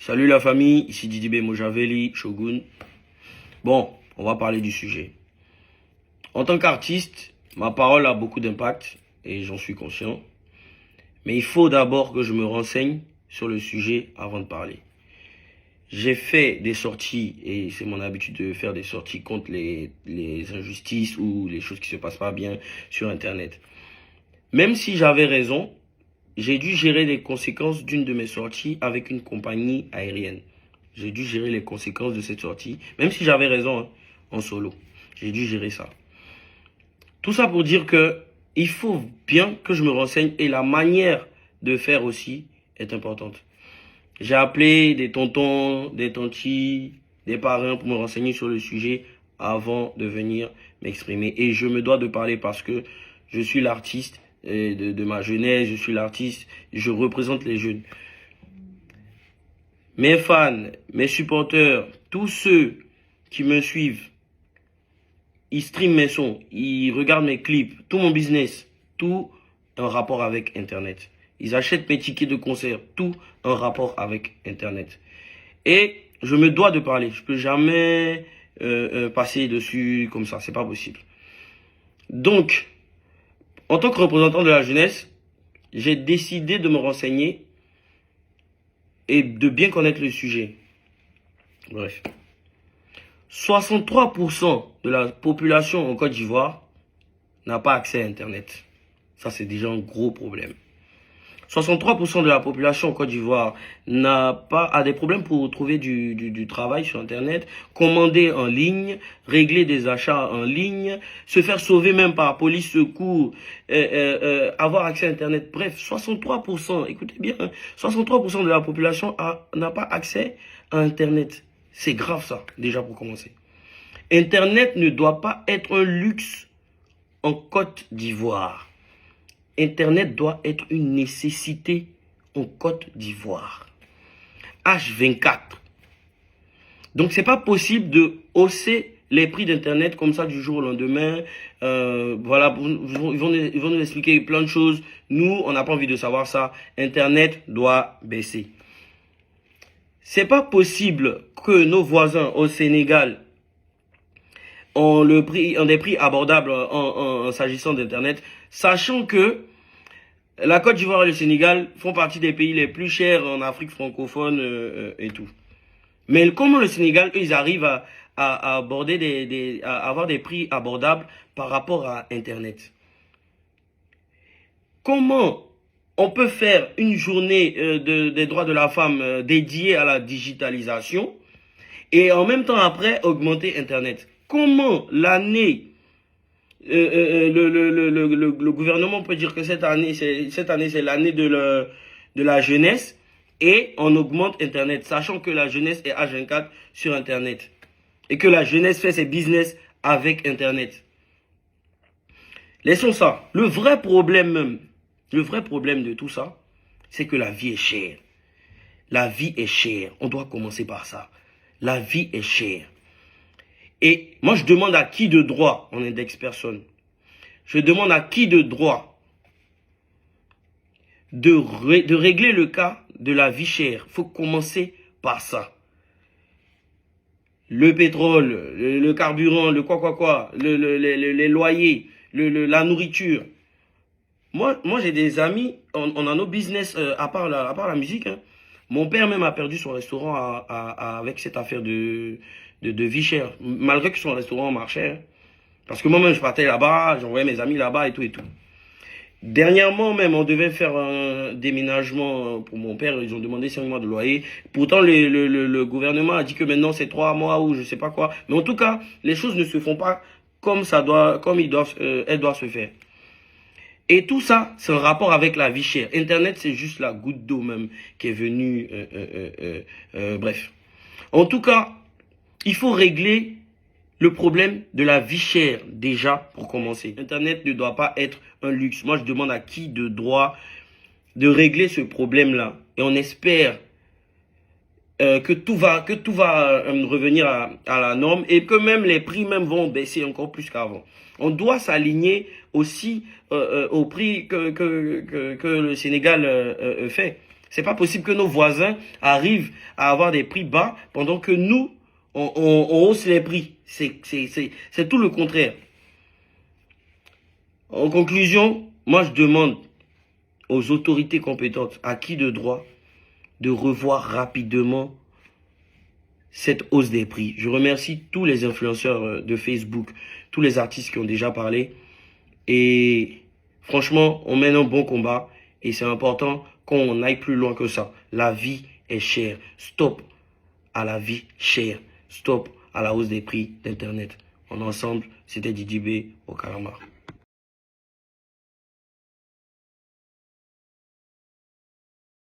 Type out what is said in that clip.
Salut la famille, ici Didibé Mojaveli, Shogun. Bon, on va parler du sujet. En tant qu'artiste, ma parole a beaucoup d'impact et j'en suis conscient. Mais il faut d'abord que je me renseigne sur le sujet avant de parler. J'ai fait des sorties, et c'est mon habitude de faire des sorties contre les injustices ou les choses qui se passent pas bien sur Internet. Même si j'avais raison, j'ai dû gérer les conséquences d'une de mes sorties avec une compagnie aérienne. J'ai dû gérer les conséquences de cette sortie, même si j'avais raison en solo. J'ai dû gérer ça. Tout ça pour dire que il faut bien que je me renseigne et la manière de faire aussi est importante. J'ai appelé des tontons, des tantis, des parrains pour me renseigner sur le sujet avant de venir m'exprimer. Et je me dois de parler parce que je suis l'artiste de ma jeunesse, je suis l'artiste, je représente les jeunes. Mes fans, mes supporters, tous ceux qui me suivent, ils streament mes sons, ils regardent mes clips, tout mon business, tout en rapport avec Internet. Ils achètent mes tickets de concert, tout en rapport avec Internet. Et je me dois de parler. Je peux jamais passer dessus comme ça, c'est pas possible. Donc, en tant que représentant de la jeunesse, j'ai décidé de me renseigner et de bien connaître le sujet. Bref. 63% de la population en Côte d'Ivoire n'a pas accès à Internet. Ça, c'est déjà un gros problème. 63% de la population en Côte d'Ivoire a des problèmes pour trouver du travail sur Internet, commander en ligne, régler des achats en ligne, se faire sauver même par police secours, avoir accès à Internet. Bref, 63%, écoutez bien, 63% de la population n'a pas accès à Internet. C'est grave ça, déjà pour commencer. Internet ne doit pas être un luxe en Côte d'Ivoire. Internet doit être une nécessité en Côte d'Ivoire. H24. Donc, c'est pas possible de hausser les prix d'Internet comme ça du jour au lendemain. Voilà, ils vont nous expliquer plein de choses. Nous, on n'a pas envie de savoir ça. Internet doit baisser. C'est pas possible que nos voisins au Sénégal ont des prix abordables en s'agissant d'Internet, sachant que la Côte d'Ivoire et le Sénégal font partie des pays les plus chers en Afrique francophone et tout. Mais comment le Sénégal, eux, ils arrivent à aborder à avoir des prix abordables par rapport à Internet? Comment on peut faire une journée des droits de la femme dédiée à la digitalisation et en même temps après augmenter Internet? Comment l'année le gouvernement peut dire que cette année c'est l'année de la jeunesse et on augmente Internet, sachant que la jeunesse est H24 sur Internet et que la jeunesse fait ses business avec Internet. Laissons ça. Le vrai problème de tout ça, c'est que la vie est chère. La vie est chère. On doit commencer par ça. La vie est chère. Et moi, je demande à qui de droit, on indexe personne. Je demande à qui de droit de régler le cas de la vie chère. Il faut commencer par ça. Le pétrole, le carburant, le les loyers, la nourriture. Moi j'ai des amis, on a nos business à part la musique. Hein. Mon père même a perdu son restaurant avec cette affaire de vie chère. Malgré que son restaurant marchait. Hein. Parce que moi-même, je partais là-bas, j'envoyais mes amis là-bas et tout et tout. Dernièrement même, on devait faire un déménagement pour mon père. Ils ont demandé 5 mois de loyer. Pourtant, le gouvernement a dit que maintenant, c'est 3 mois ou je sais pas quoi. Mais en tout cas, les choses ne se font pas comme elles doivent se faire. Et tout ça, c'est en rapport avec la vie chère. Internet, c'est juste la goutte d'eau même qui est venue. Bref. En tout cas, il faut régler le problème de la vie chère déjà pour commencer. Internet ne doit pas être un luxe. Moi, je demande à qui de droit de régler ce problème-là. Et on espère que tout va revenir à la norme et que même les prix même vont baisser encore plus qu'avant. On doit s'aligner aussi au prix que le Sénégal fait. C'est pas possible que nos voisins arrivent à avoir des prix bas pendant que nous, on hausse les prix. C'est tout le contraire. En conclusion, moi je demande aux autorités compétentes, à qui de droit, de revoir rapidement cette hausse des prix. Je remercie tous les influenceurs de Facebook, tous les artistes qui ont déjà parlé. Et franchement, on mène un bon combat et c'est important qu'on aille plus loin que ça. La vie est chère. Stop à la vie chère. Stop à la hausse des prix d'Internet. En ensemble, c'était Didi B au Calamar.